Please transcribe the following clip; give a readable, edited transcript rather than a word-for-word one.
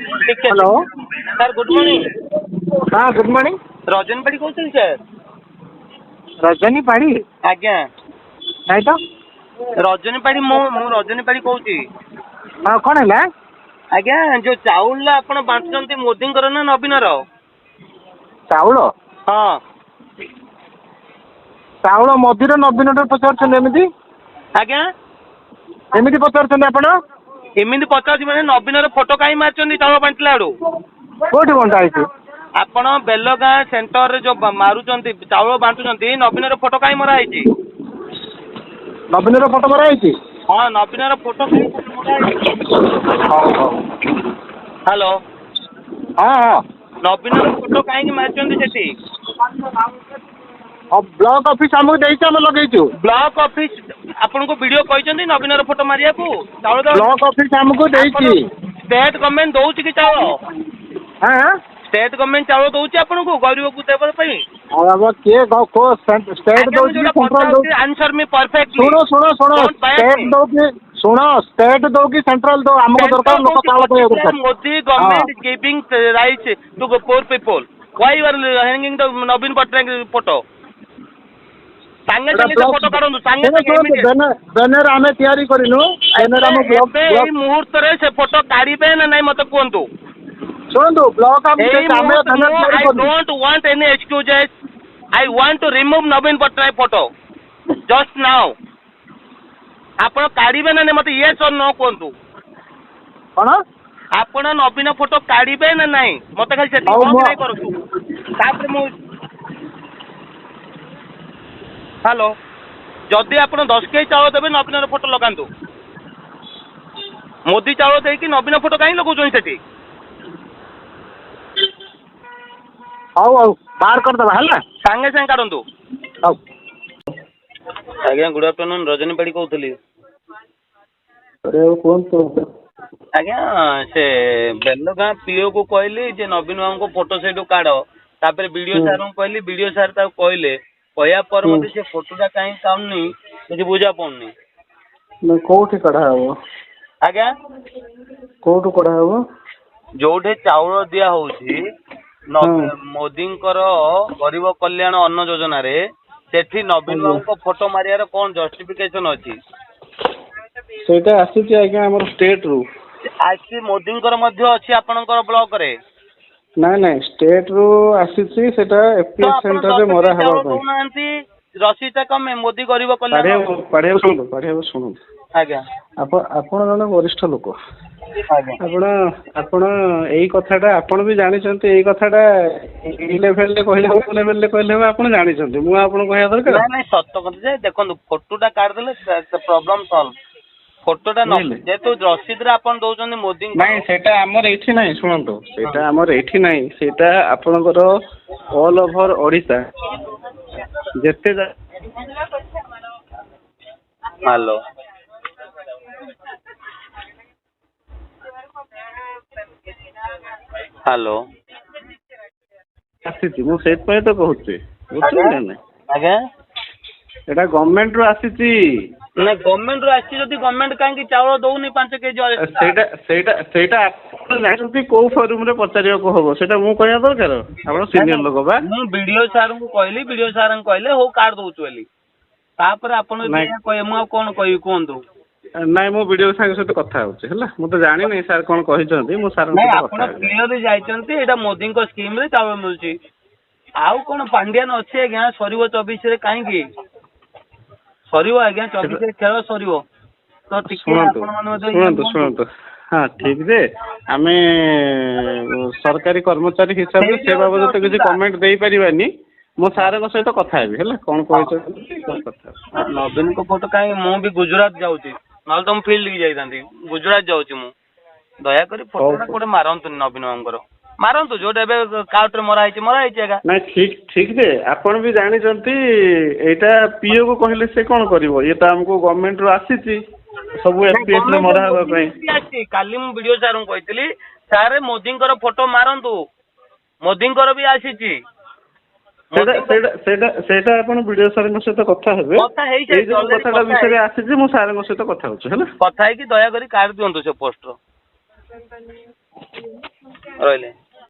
Hello sir good morning. हाँ good morning. Rajni पाड़ी कहते सर? रजनी पाड़ी आज्ञा नहीं तो रजनी पाड़ी मु रजनी पाड़ी कहूँ। हाँ कौन है? आज्ञा जो चाउल आपण बांटुचंती मोदी ना नवीन चाउल हाँ चाउल मोदीर नवीन पचार आज्ञा एमती पचार आप एमती पचार मैंने नवीन फोटो कहीं मार्च चाउल बांटला आड़ू कौटी बंटा है? आपण बेलगाँ सेंटर जो मारुंट चाउल बांटुंट नवीन फोटो कहीं मराई? नवीन फोटो मराई? हाँ नवीन फोटो हेलो हाँ हाँ नवीन फोटो कहीं मार्च? ब्लॉक ऑफिस आमको लगे ब्लॉक ऑफिस आपन को वीडियो कहते नवीन फोटो मारिया को चाउल ब्लॉक ऑफिस आमको स्टेट गवर्नमेंट दौर कि चाउल? हाँ स्टेट गवर्नमेंट चाउल दौर आपन को गरीब को देवाई? स्टेट दौर आंसर मी परफेक्टली शुणो शुणो शुणो स्टेट दो शुणो स्टेट दो कि सेंट्रल दो आमको दरकार लोक चाउल Modi government giving rights to poor people why you are hanging the Naveen Patnaik photo? सांगे सांगे फोटो काढू सांगे बैनर आम तैयारी करिनु बैनर आम ब्लॉक मुहूर्त रे से फोटो काढिबे ना नहीं मते कहंतु। शुणु ब्लॉक आम I don't want any excuses. I want to remove Naveen Patnaik photo just now. आपण काढिबे ना नहीं मते yes or no कहंतु। कोन आपण नवीन फोटो काढिबे ना नहीं मते खाली सेटिंग हो नहीं करतु तापर मु हेलो जदि आप 10 केजी चाउल देवे नवीन फोटो लगातु मोदी चाउल देकी नवीन फोटो कहीं लगाऊँ से हाउ हाउ बाहर कर दबा हल्ला सांगे सांगे काढंतु। हाउ आज्ञा गुड आफ्टरनून रजनी पाड़ी कहूली। अरे कौन तो आज्ञा से बेलगाँ पीओ को कहली जे नवीन बाबू को फोटो से काढ़ तापर वीडियो सार को कहली वीडियो सार कहले कहया पर मते से फोटोटा कहीं काउनी କିଛି बुझा पड़नी ना कोठी कढा हो आज्ञा कोठु कढा हो जोठे चाउल दिया होउची मोदींकर गरीब कल्याण अन्न योजना रे सेठी नवीन बाबू को फोटो मारियार कोन जस्टिफिकेशन अछि? सेटा आसीची आज्ञा हमर स्टेट रु आसी मोदींकर मध्य अछि आपनकर ब्लॉक रे ना ना स्टेट रु आसीची सेटा एफपीएस सेंटर रे मरा हवा कोनांती रसीद कमे मोदी गरीब कल्याण पढ़े सुनो आज्ञा आपण जने वरिष्ठ लोक आज्ञा आपण एई कथाटा आपण भी जानि छथि एई कथाटा ई लेवल ले कहले हो लेवल ले कहले हो आपण जानि छथि मु आपण कहया दरकार ना ना सत्य कथि जे देखंतु फोटोटा काढ देले प्रॉब्लम सॉल्व फोटोटा न जेतु रसीद रे आपण दउछन मोदी नहीं सेटा हमर एठी नहीं सुनंतु सेटा हमर एठी नहीं सेटा आपनकर ऑल ओवर ओडिसा जेते हेलो हेलो आसीची मु सेट पय तो कहउची बुझले ना आज्ञा एटा गवर्नमेंट रो आसीची ना गवर्नमेंट रो आसी जदी गवर्नमेंट काहे की चावल दउनी 5 केजी सेटा आपण जानि को फॉर्म रे पचारियो को होबो सेटा मु कहया दरकार आपण सीनियर लोक बा मु वीडियो सार को कहली वीडियो सार को कहले हो कार्ड दउछु एली तापर आपण कहे मु कोन कहि कोंतु नाइ मु वीडियो सार सहित कथा होछि हला मु तो जानि नै सर कोन कहिसंती मु सर नै आपण क्लियर जाइचंती एटा मोदी को स्कीम रे चावल मिलची आउ कोन पांड्यान अछि आज्ञा सरिवो 24 रे काहे की सरिवो आज्ञा 24 रे खेल सरिवो तो शुणु हाँ ठीक जे आमे सरकारी कर्मचारी हिसाब से से बाबद तो किसी कमेंट दे परिबानी मो सार को सहित कथा हेबी हला कोन कथा नवीन को फोटो काहे मु भी गुजरात जाउची नल तुम फील्ड की जाइतांती गुजरात जाउची मु दया करी फोटोटा कोडे मारंतु नवीन बाबूकर मारंतु जोटे बे काउट रे मरा आइची आगा ना ठीक ठीक जे आपण भी जानि जंती एटा पीओ को कहले से कोन करबो ये त हमको गवर्नमेंट रो आसीची सब एफपीएस रे मरा हबा पई काली मु वीडियो सार को कहतली सारे मोदींकर फोटो मारंतु मोदींकर भी आसीची सेटा आपण वीडियो सार को सहित कथा हेबे ए जो कथाटा विषय आसीची मु सार को सहित कथा होछ हला कथा है कि दया करी कार्ड दियंतु से पोस्ट रो ରହିଲେ।